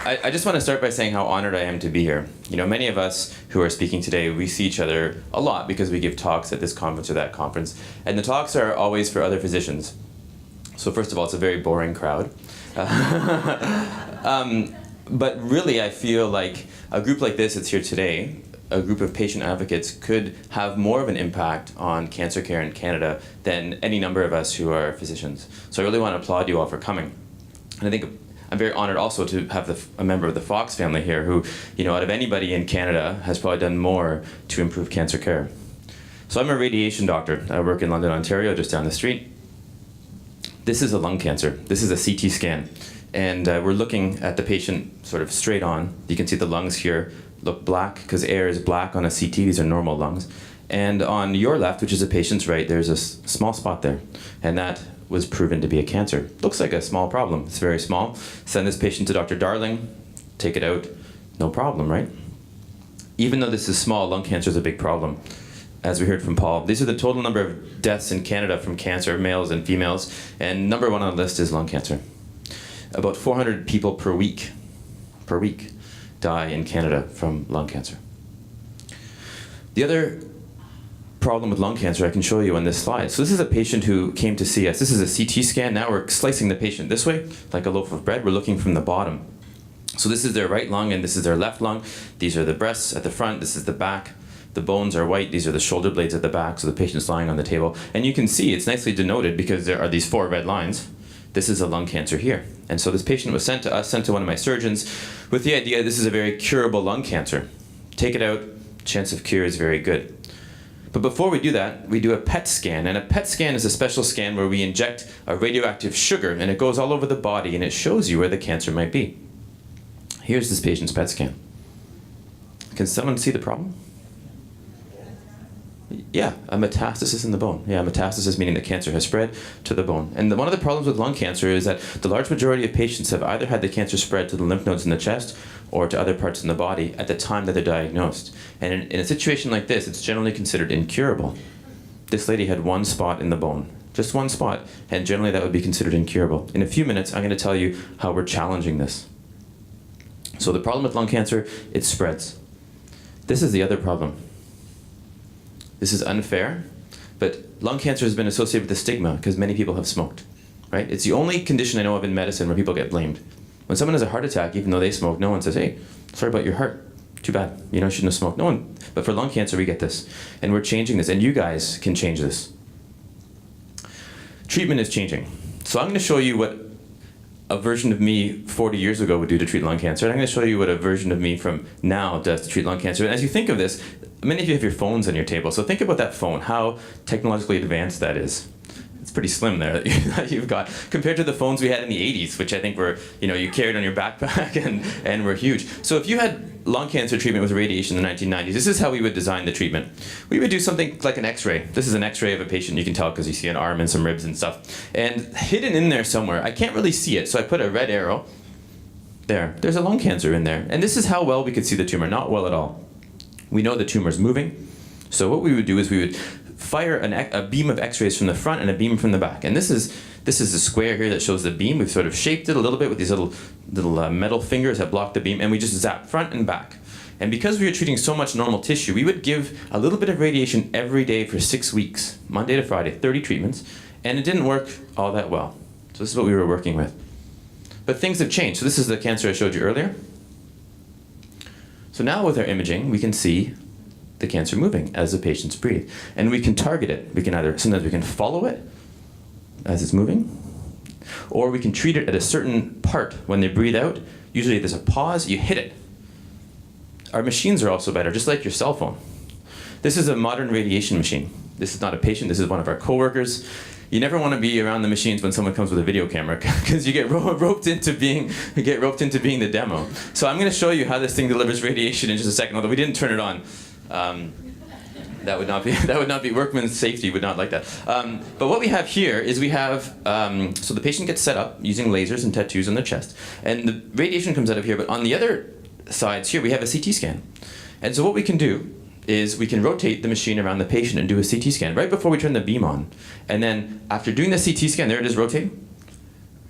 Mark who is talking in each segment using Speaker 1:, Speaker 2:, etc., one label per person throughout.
Speaker 1: I just want to start by saying how honored I am to be here. You know, many of us who are speaking today, we see each other a lot because we give talks at this conference or that conference, and the talks are always for other physicians. So first of all, it's a very boring crowd. But really, I feel like a group like this that's here today, a group of patient advocates, could have more of an impact on cancer care in Canada than any number of us who are physicians. So I really want to applaud you all for coming. And I think I'm very honored also to have a member of the Fox family here who, you know, out of anybody in Canada, has probably done more to improve cancer care. So I'm a radiation doctor. I work in London, Ontario, just down the street. This is a lung cancer. This is a CT scan. And we're looking at the patient sort of straight on. You can see the lungs here look black because air is black on a CT. These are normal lungs. And on your left, which is the patient's right, there's a small spot there. And that was proven to be a cancer. Looks like a small problem. It's very small. Send this patient to Dr. Darling, take it out, no problem, right? Even though this is small, lung cancer is a big problem. As we heard from Paul, these are the total number of deaths in Canada from cancer, males and females, and number one on the list is lung cancer. About 400 people per week die in Canada from lung cancer. The other problem with lung cancer I can show you on this slide. So this is a patient who came to see us. This is a CT scan. Now we're slicing the patient this way, like a loaf of bread. We're looking from the bottom. So this is their right lung and this is their left lung. These are the breasts at the front. This is the back. The bones are white. These are the shoulder blades at the back. So the patient's lying on the table. And you can see it's nicely denoted because there are these 4 red lines. This is a lung cancer here. And so this patient was sent to us, sent to one of my surgeons with the idea this is a very curable lung cancer. Take it out, chance of cure is very good. But before we do that, we do a PET scan. And a PET scan is a special scan where we inject a radioactive sugar and it goes all over the body and it shows you where the cancer might be. Here's this patient's PET scan. Can someone see the problem? Yeah, a metastasis in the bone. Yeah, metastasis meaning the cancer has spread to the bone. And one of the problems with lung cancer is that the large majority of patients have either had the cancer spread to the lymph nodes in the chest or to other parts in the body at the time that they're diagnosed. And in a situation like this, it's generally considered incurable. This lady had 1 spot in the bone, just 1 spot, and generally that would be considered incurable. In a few minutes, I'm going to tell you how we're challenging this. So the problem with lung cancer, it spreads. This is the other problem. This is unfair, but lung cancer has been associated with a stigma because many people have smoked, right? It's the only condition I know of in medicine where people get blamed. When someone has a heart attack, even though they smoke, no one says, hey, sorry about your heart. Too bad, you know, shouldn't have smoked. No one, but for lung cancer, we get this. And we're changing this, and you guys can change this. Treatment is changing. So I'm gonna show you what a version of me 40 years ago would do to treat lung cancer. And I'm gonna show you what a version of me from now does to treat lung cancer. And as you think of this, many of you have your phones on your table, so think about that phone, how technologically advanced that is. It's pretty slim there that you've got, compared to the phones we had in the 80s, which I think were, you know, you carried on your backpack and were huge. So if you had lung cancer treatment with radiation in the 1990s, this is how we would design the treatment. We would do something like an x-ray. This is an x-ray of a patient, you can tell because you see an arm and some ribs and stuff. And hidden in there somewhere, I can't really see it, so I put a red arrow there. There's a lung cancer in there. And this is how well we could see the tumor, not well at all. We know the tumor's moving. So what we would do is we would fire a beam of x-rays from the front and a beam from the back. And this is a square here that shows the beam. We've sort of shaped it a little bit with these little metal fingers that block the beam, and we just zap front and back. And because we were treating so much normal tissue, we would give a little bit of radiation every day for 6 weeks, Monday to Friday, 30 treatments, and it didn't work all that well. So this is what we were working with. But things have changed. So this is the cancer I showed you earlier. So now with our imaging, we can see the cancer moving as the patients breathe. And we can target it. We can sometimes we can follow it as it's moving, or we can treat it at a certain part. When they breathe out, usually there's a pause, you hit it. Our machines are also better, just like your cell phone. This is a modern radiation machine. This is not a patient, this is one of our coworkers. You never want to be around the machines when someone comes with a video camera because you get roped into being the demo. So I'm going to show you how this thing delivers radiation in just a second, although we didn't turn it on. That would not be workman's safety would not like that. But what we have here is we have so the patient gets set up using lasers and tattoos on their chest, and the radiation comes out of here. But on the other sides here we have a CT scan, and so what we can do is we can rotate the machine around the patient and do a CT scan right before we turn the beam on. And then after doing the CT scan, there it is rotating.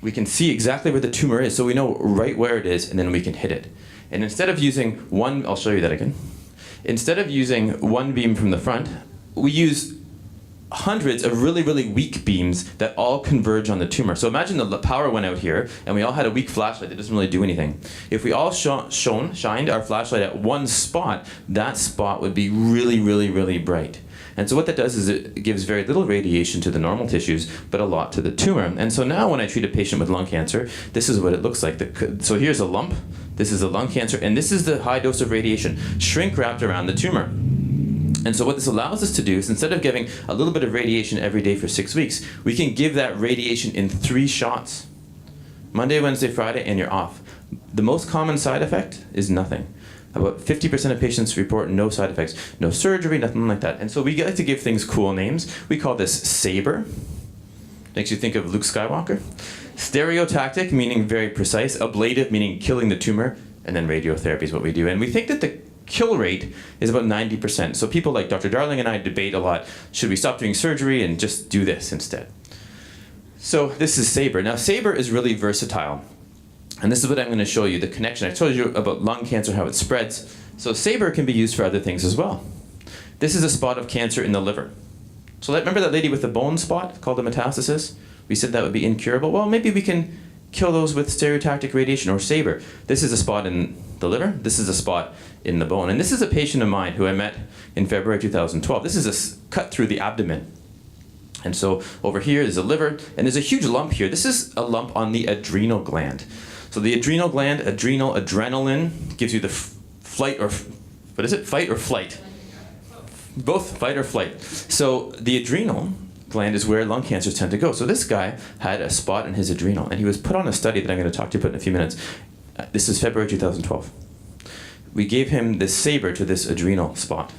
Speaker 1: we can see exactly where the tumor is, so we know right where it is, and then we can hit it. And instead of using one, I'll show you that again. Instead of using one beam from the front, we use hundreds of really, really weak beams that all converge on the tumor. So imagine the power went out here, and we all had a weak flashlight that doesn't really do anything. If we all shined our flashlight at one spot, that spot would be really, really, really bright. And so what that does is it gives very little radiation to the normal tissues, but a lot to the tumor. And so now when I treat a patient with lung cancer, this is what it looks like. So here's a lump, this is a lung cancer, and this is the high dose of radiation, shrink wrapped around the tumor. And so what this allows us to do is instead of giving a little bit of radiation every day for 6 weeks, we can give that radiation in 3 shots. Monday, Wednesday, Friday, and you're off. The most common side effect is nothing. About 50% of patients report no side effects, no surgery, nothing like that. And so we like to give things cool names. We call this SABRE. Makes you think of Luke Skywalker. Stereotactic, meaning very precise. Ablative, meaning killing the tumor. And then radiotherapy is what we do. And we think that the kill rate is about 90%. So people like Dr. Darling and I debate a lot, should we stop doing surgery and just do this instead? So this is SABRE. Now SABRE is really versatile. And this is what I'm going to show you, the connection. I told you about lung cancer, how it spreads. So SABRE can be used for other things as well. This is a spot of cancer in the liver. So remember that lady with the bone spot called a metastasis? We said that would be incurable. Well, maybe we can kill those with stereotactic radiation or SABRE. This is a spot in the liver. This is a spot in the bone. And this is a patient of mine who I met in February 2012. This is a cut through the abdomen. And so over here is the liver, and there's a huge lump here. This is a lump on the adrenal gland. So the adrenal gland, adrenaline, gives you the fight or flight. Both fight or flight. So the adrenal gland is where lung cancers tend to go. So this guy had a spot in his adrenal, and he was put on a study that I'm going to talk to you about in a few minutes. This is February 2012. We gave him this SABRE to this adrenal spot.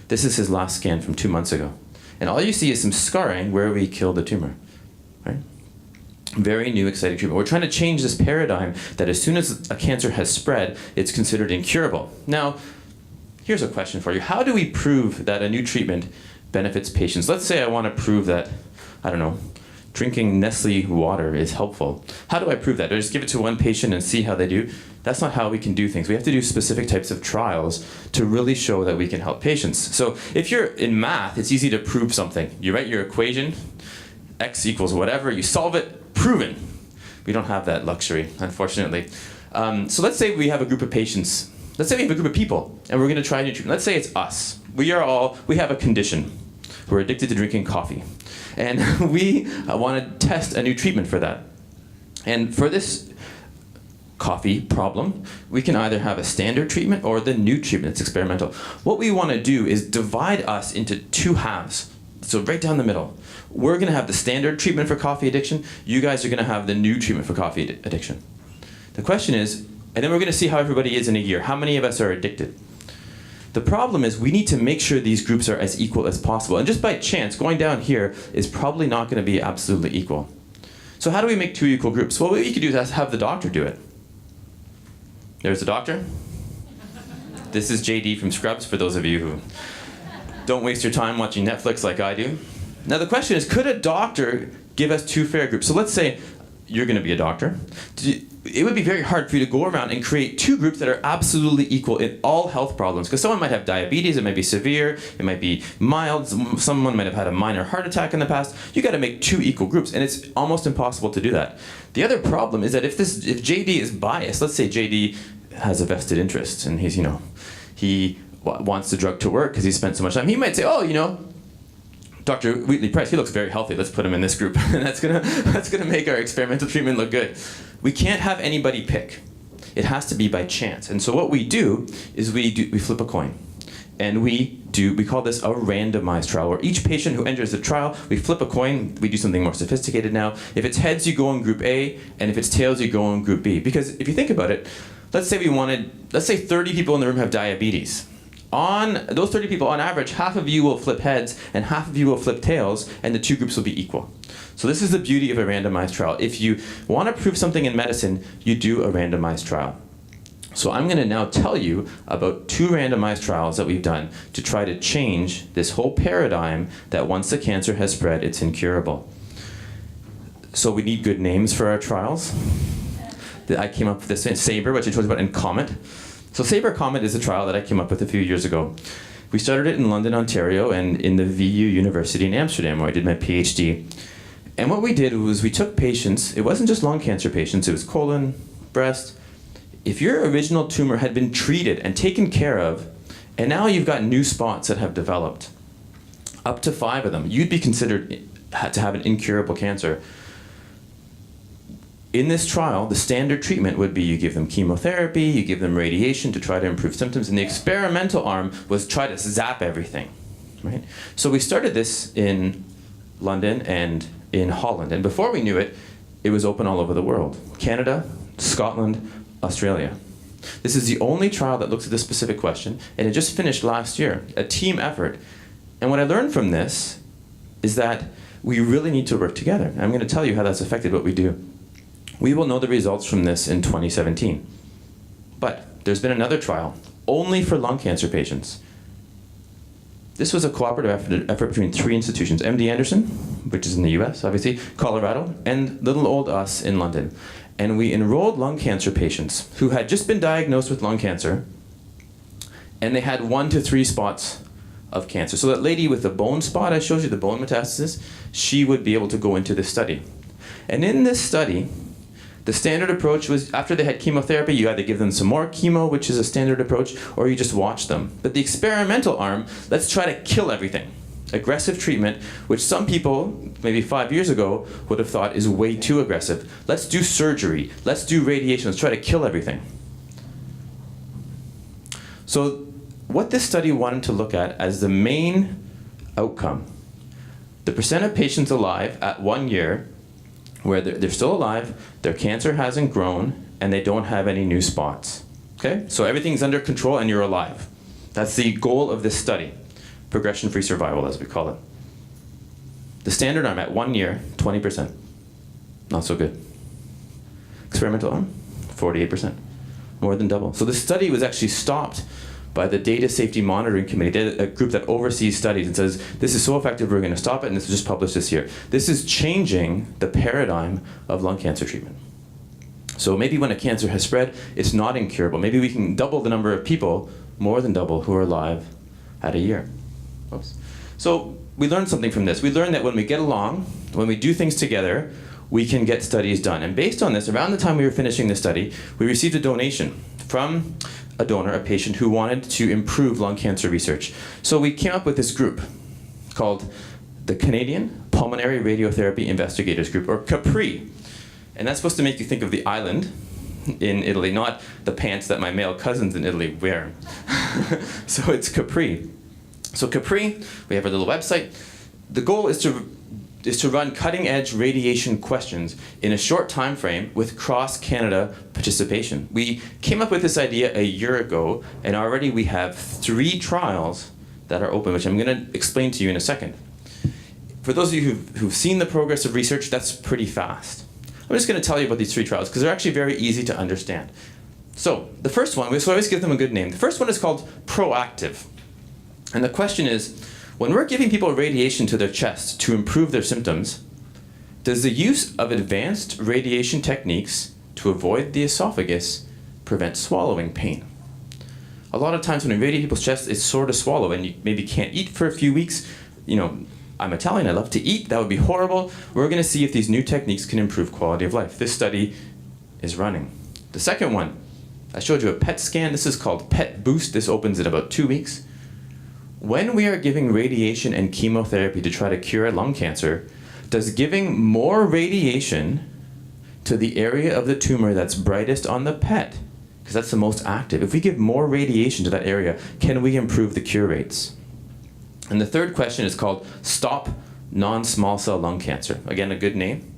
Speaker 1: This is his last scan from 2 months ago. And all you see is some scarring where we killed the tumor. Right? Very new, exciting treatment. We're trying to change this paradigm that as soon as a cancer has spread, it's considered incurable. Now, here's a question for you. How do we prove that a new treatment benefits patients? Let's say I want to prove that, I don't know, drinking Nestle water is helpful. How do I prove that? Do I just give it to one patient and see how they do? That's not how we can do things. We have to do specific types of trials to really show that we can help patients. So if you're in math, it's easy to prove something. You write your equation, x equals whatever, you solve it, proven. We don't have that luxury, unfortunately. So let's say we have a group of patients. Let's say we have a group of people, and we're going to try a new treatment. Let's say it's us. We have a condition. We're addicted to drinking coffee. And we want to test a new treatment for that. And for this coffee problem, we can either have a standard treatment or the new treatment. It's experimental. What we want to do is divide us into 2 halves. So right down the middle. We're going to have the standard treatment for coffee addiction. You guys are going to have the new treatment for coffee addiction. The question is, and then we're going to see how everybody is in a year. How many of us are addicted? The problem is we need to make sure these groups are as equal as possible. And just by chance, going down here is probably not going to be absolutely equal. So how do we make 2 equal groups? Well, what you could do is have the doctor do it. There's the doctor. This is JD from Scrubs, for those of you who don't waste your time watching Netflix like I do. Now the question is, could a doctor give us 2 fair groups? So let's say you're going to be a doctor. It would be very hard for you to go around and create 2 groups that are absolutely equal in all health problems. Because someone might have diabetes, it might be severe, it might be mild, someone might have had a minor heart attack in the past. You got to make 2 equal groups, and it's almost impossible to do that. The other problem is that if JD is biased, let's say JD has a vested interest, and he wants the drug to work because he spent so much time, he might say, oh, Dr. Wheatley Price, he looks very healthy. Let's put him in this group. And that's gonna make our experimental treatment look good. We can't have anybody pick. It has to be by chance. And so what we do is we flip a coin. And we call this a randomized trial, where each patient who enters the trial, we flip a coin. We do something more sophisticated now. If it's heads, you go in group A, and if it's tails, you go in group B. Because if you think about it, let's say 30 people in the room have diabetes. On those 30 people, on average, half of you will flip heads and half of you will flip tails, and the 2 groups will be equal. So this is the beauty of a randomized trial. If you want to prove something in medicine, you do a randomized trial. So I'm going to now tell you about 2 randomized trials that we've done to try to change this whole paradigm that once the cancer has spread, it's incurable. So we need good names for our trials. I came up with this SABRE, which I told you about in COMET. So SABRE COMET is a trial that I came up with a few years ago. We started it in London, Ontario, and in the VU University in Amsterdam, where I did my PhD. And what we did was we took patients, it wasn't just lung cancer patients, it was colon, breast. If your original tumor had been treated and taken care of, and now you've got new spots that have developed, up to 5 of them, you'd be considered to have an incurable cancer. In this trial, the standard treatment would be you give them chemotherapy, you give them radiation to try to improve symptoms, and the experimental arm was try to zap everything, right? So we started this in London and in Holland, and before we knew it, it was open all over the world. Canada, Scotland, Australia. This is the only trial that looks at this specific question, and it just finished last year, a team effort. And what I learned from this is that we really need to work together. And I'm going to tell you how that's affected what we do. We will know the results from this in 2017. But there's been another trial, only for lung cancer patients. This was a cooperative effort between 3 institutions, MD Anderson, which is in the US, obviously, Colorado, and little old us in London. And we enrolled lung cancer patients who had just been diagnosed with lung cancer, and they had 1 to 3 spots of cancer. So that lady with the bone spot I showed you, the bone metastasis, she would be able to go into this study. And in this study, the standard approach was after they had chemotherapy, you either give them some more chemo, which is a standard approach, or you just watch them. But the experimental arm, let's try to kill everything. Aggressive treatment, which some people, maybe 5 years ago, would have thought is way too aggressive. Let's do surgery, let's do radiation, let's try to kill everything. So what this study wanted to look at as the main outcome, the percent of patients alive at 1 year where they're still alive, their cancer hasn't grown, and they don't have any new spots. Okay? So everything's under control and you're alive. That's the goal of this study. Progression-free survival, as we call it. The standard arm at 1 year, 20%. Not so good. Experimental arm, 48%. More than double. So the study was actually stopped by the Data Safety Monitoring Committee, a group that oversees studies and says, this is so effective, we're going to stop it, and this was just published this year. This is changing the paradigm of lung cancer treatment. So maybe when a cancer has spread, it's not incurable. Maybe we can double the number of people, more than double, who are alive at a year. Oops. So we learned something from this. We learned that when we get along, when we do things together, we can get studies done. And based on this, around the time we were finishing the study, we received a donation from a donor, a patient who wanted to improve lung cancer research. So we came up with this group called the Canadian Pulmonary Radiotherapy Investigators Group, or CAPRI. And that's supposed to make you think of the island in Italy, not the pants that my male cousins in Italy wear. So it's CAPRI. So CAPRI, we have our little website. The goal is to run cutting-edge radiation questions in a short time frame with cross-Canada participation. We came up with this idea a year ago, and already we have 3 trials that are open, which I'm going to explain to you in a second. For those of you who've seen the progress of research, that's pretty fast. I'm just going to tell you about these 3 trials, because they're actually very easy to understand. So the first one, we always give them a good name. The first one is called Proactive. And the question is, when we're giving people radiation to their chest to improve their symptoms, does the use of advanced radiation techniques to avoid the esophagus prevent swallowing pain? A lot of times when we radiate people's chest, it's sore to swallow, and you maybe can't eat for a few weeks. You know, I'm Italian, I love to eat, that would be horrible. We're going to see if these new techniques can improve quality of life. This study is running. The second one, I showed you a PET scan. This is called PET Boost. This opens in about 2 weeks. When we are giving radiation and chemotherapy to try to cure lung cancer, does giving more radiation to the area of the tumor that's brightest on the PET, because that's the most active, if we give more radiation to that area, can we improve the cure rates? And the third question is called Stop Non-Small Cell Lung Cancer. Again, a good name.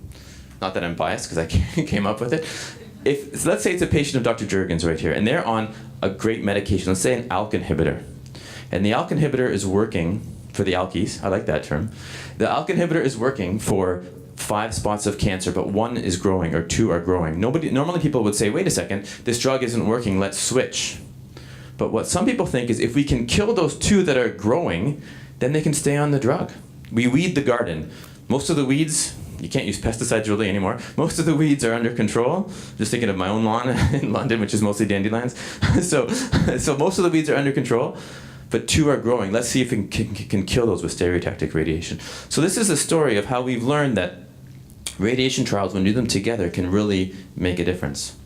Speaker 1: Not that I'm biased, because I came up with it. So let's say it's a patient of Dr. Juergens right here, and they're on a great medication, let's say an ALK inhibitor. And the ALK inhibitor is working for the alkies, I like that term. The ALK inhibitor is working for 5 spots of cancer, but 1 is growing or 2 are growing. Normally people would say, wait a second, this drug isn't working, let's switch. But what some people think is if we can kill those 2 that are growing, then they can stay on the drug. We weed the garden. Most of the weeds, You can't use pesticides really anymore. Most of the weeds are under control. Just thinking of my own lawn in London, which is mostly dandelions. so most of the weeds are under control, but 2 are growing. Let's see if we can kill those with stereotactic radiation. So this is a story of how we've learned that radiation trials, when you do them together, can really make a difference.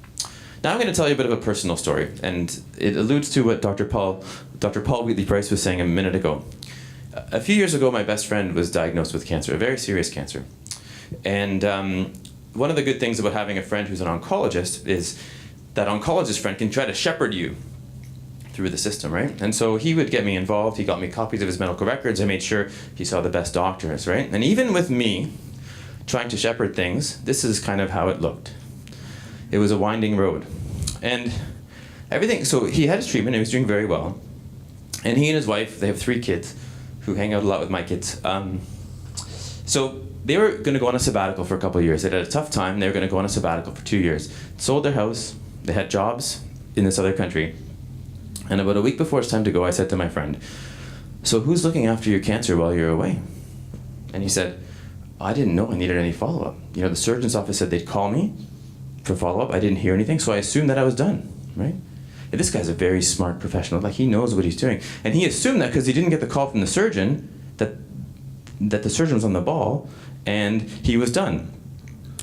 Speaker 1: Now I'm going to tell you a bit of a personal story, and it alludes to what Dr. Paul Wheatley-Price was saying a minute ago. A few years ago, my best friend was diagnosed with cancer, a very serious cancer. And one of the good things about having a friend who's an oncologist is that oncologist friend can try to shepherd you through the system, right? And so he would get me involved. He got me copies of his medical records. I made sure he saw the best doctors, right? And even with me trying to shepherd things, this is kind of how it looked. It was a winding road. And everything, so he had his treatment, he was doing very well. And he and his wife, they have 3 kids who hang out a lot with my kids. So they were going to go on a sabbatical for a couple of years. They had a tough time. They were going to go on a sabbatical for 2 years. Sold their house. They had jobs in this other country. And about a week before it's time to go, I said to my friend, so who's looking after your cancer while you're away? And he said, I didn't know I needed any follow-up. You know, the surgeon's office said they'd call me for follow-up. I didn't hear anything, so I assumed that I was done, right? And this guy's a very smart professional. Like, he knows what he's doing. And he assumed that because he didn't get the call from the surgeon, that the surgeon was on the ball, and he was done.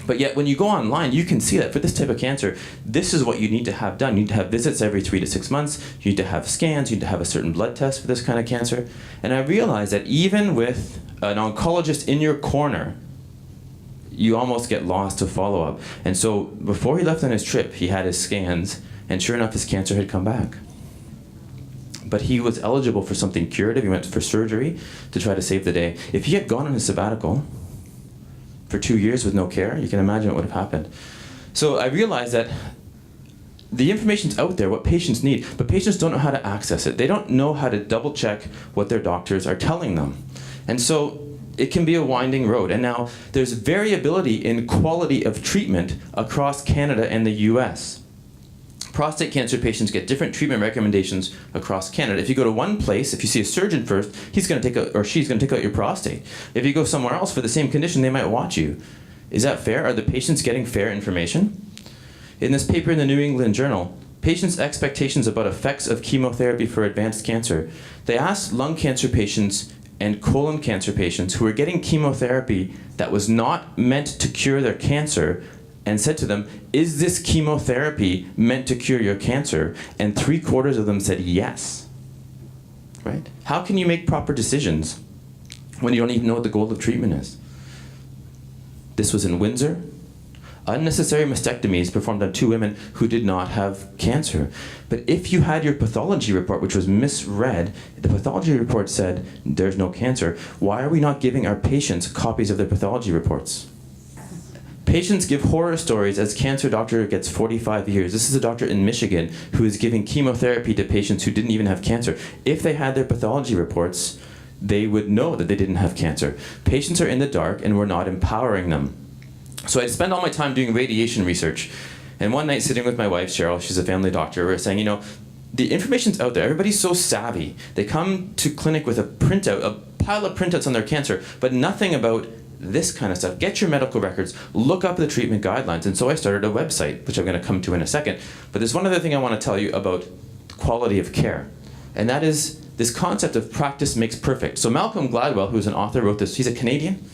Speaker 1: But yet, when you go online, you can see that for this type of cancer, this is what you need to have done. You need to have visits every 3 to 6 months. You need to have scans. You need to have a certain blood test for this kind of cancer. And I realized that even with an oncologist in your corner, you almost get lost to follow-up. And so before he left on his trip, he had his scans, and sure enough, his cancer had come back. But he was eligible for something curative. He went for surgery to try to save the day. If he had gone on his sabbatical for 2 years with no care, you can imagine what would have happened. So I realized that the information's out there, what patients need, but patients don't know how to access it. They don't know how to double-check what their doctors are telling them. And so it can be a winding road. And now there's variability in quality of treatment across Canada and the US. Prostate cancer patients get different treatment recommendations across Canada. If you go to one place, if you see a surgeon first, he's going to take out, or she's going to take out your prostate. If you go somewhere else for the same condition, they might watch you. Is that fair? Are the patients getting fair information? In this paper in the New England Journal, patients' expectations about effects of chemotherapy for advanced cancer, they asked lung cancer patients and colon cancer patients who were getting chemotherapy that was not meant to cure their cancer, and said to them, is this chemotherapy meant to cure your cancer? And 3/4 of them said yes. Right? How can you make proper decisions when you don't even know what the goal of treatment is? This was in Windsor. Unnecessary mastectomies performed on 2 women who did not have cancer. But if you had your pathology report, which was misread, the pathology report said there's no cancer, why are we not giving our patients copies of their pathology reports? Patients give horror stories as cancer doctor gets 45 years. This is a doctor in Michigan who is giving chemotherapy to patients who didn't even have cancer. If they had their pathology reports, they would know that they didn't have cancer. Patients are in the dark and we're not empowering them. So I'd spend all my time doing radiation research. And one night sitting with my wife, Cheryl, she's a family doctor, we were saying, you know, the information's out there. Everybody's so savvy. They come to clinic with a printout, a pile of printouts on their cancer, but nothing about this kind of stuff. Get your medical records, look up the treatment guidelines. And so I started a website, which I'm going to come to in a second. But there's one other thing I want to tell you about quality of care. And that is this concept of practice makes perfect. So Malcolm Gladwell, who's an author, wrote this, he's a Canadian,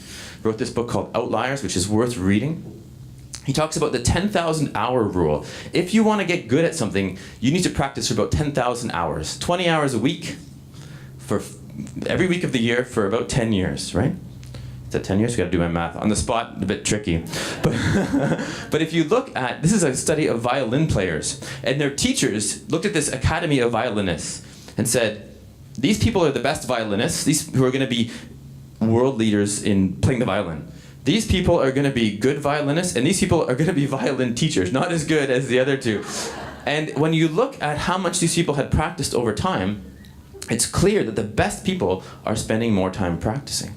Speaker 1: wrote this book called Outliers, which is worth reading. He talks about the 10,000 hour rule. If you want to get good at something, you need to practice for about 10,000 hours. 20 hours a week for every week of the year for about 10 years, right? Is that 10 years? Got to do my math. On the spot, a bit tricky. But if you look at, this is a study of violin players, and their teachers looked at this academy of violinists and said, these people are the best violinists, these who are going to be world leaders in playing the violin. These people are going to be good violinists, and these people are going to be violin teachers, not as good as the other two. And when you look at how much these people had practiced over time, it's clear that the best people are spending more time practicing.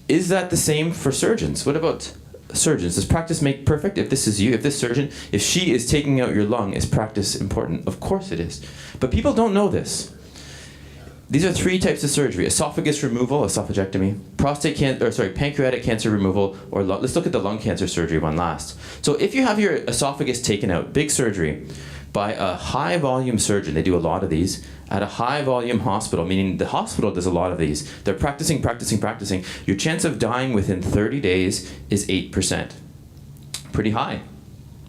Speaker 1: Is that the same for surgeons? What about surgeons? Does practice make perfect? If this is you, if this surgeon, if she is taking out your lung, is practice important? Of course it is. But people don't know this. these are 3 types of surgery: esophagus removal, esophagectomy, pancreatic cancer removal, or let's look at the lung cancer surgery one last. So if you have your esophagus taken out, big surgery, by a high volume surgeon, they do a lot of these, at a high volume hospital, meaning the hospital does a lot of these. They're practicing. Your chance of dying within 30 days is 8%. Pretty high,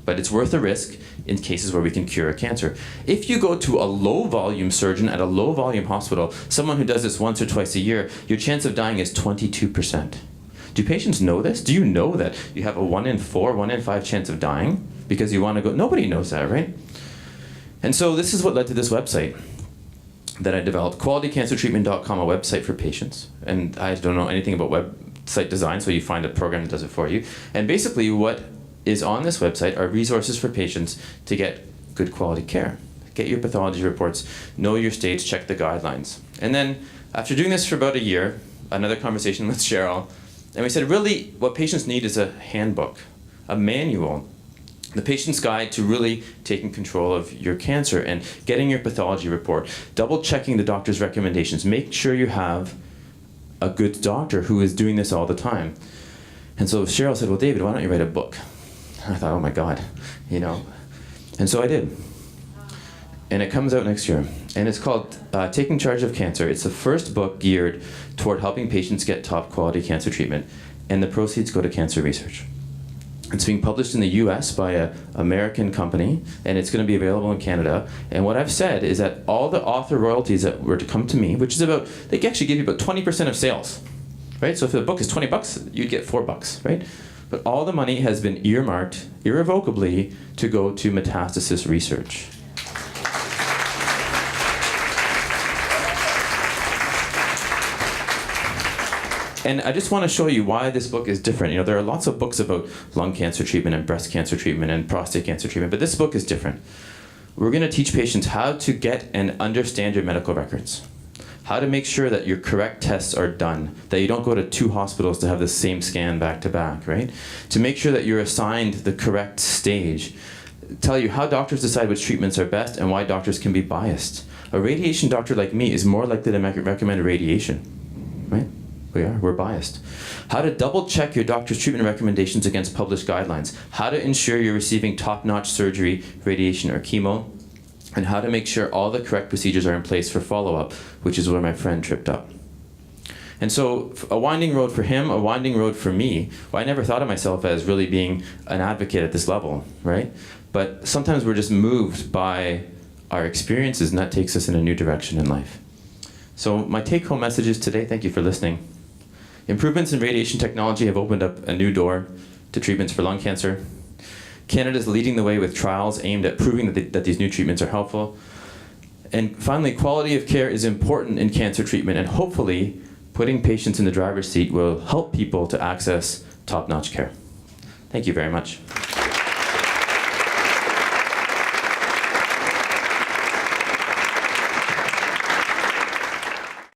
Speaker 1: but it's worth the risk in cases where we can cure a cancer. If you go to a low volume surgeon at a low volume hospital, someone who does this once or twice a year, your chance of dying is 22%. Do patients know this? Do you know that you have a 1 in 4, 1 in 5 chance of dying because you want to go? Nobody knows that, right? And so this is what led to this website that I developed, qualitycancertreatment.com, a website for patients. And I don't know anything about website design, so you find a program that does it for you. And basically what is on this website are resources for patients to get good quality care. Get your pathology reports, know your stage, check the guidelines. And then after doing this for about a year, another conversation with Cheryl, and we said really what patients need is a handbook, a manual, the patient's guide to really taking control of your cancer and getting your pathology report, double checking the doctor's recommendations, make sure you have a good doctor who is doing this all the time. And so Cheryl said, well, David, why don't you write a book? I thought, oh my God, you know. And so I did. And it comes out next year. And it's called Taking Charge of Cancer. It's the first book geared toward helping patients get top quality cancer treatment. And the proceeds go to cancer research. It's being published in the US by an American company, and it's going to be available in Canada. And what I've said is that all the author royalties that were to come to me, which is about, they actually give you about 20% of sales, right? So if the book is $20, you'd get $4, right? But all the money has been earmarked irrevocably to go to metastasis research. And I just want to show you why this book is different. You know, there are lots of books about lung cancer treatment and breast cancer treatment and prostate cancer treatment, but this book is different. We're going to teach patients how to get and understand your medical records, how to make sure that your correct tests are done, that you don't go to 2 hospitals to have the same scan back to back, right? To make sure that you're assigned the correct stage, tell you how doctors decide which treatments are best and why doctors can be biased. A radiation doctor like me is more likely to recommend radiation, right? We're biased. How to double check your doctor's treatment recommendations against published guidelines. How to ensure you're receiving top-notch surgery, radiation, or chemo. And how to make sure all the correct procedures are in place for follow-up, which is where my friend tripped up. And so a winding road for him, a winding road for me. Well, I never thought of myself as really being an advocate at this level, right? But sometimes we're just moved by our experiences, and that takes us in a new direction in life. So my take-home messages today, thank you for listening. Improvements in radiation technology have opened up a new door to treatments for lung cancer. Canada is leading the way with trials aimed at proving that these new treatments are helpful. And finally, quality of care is important in cancer treatment, and hopefully putting patients in the driver's seat will help people to access top-notch care. Thank you very much.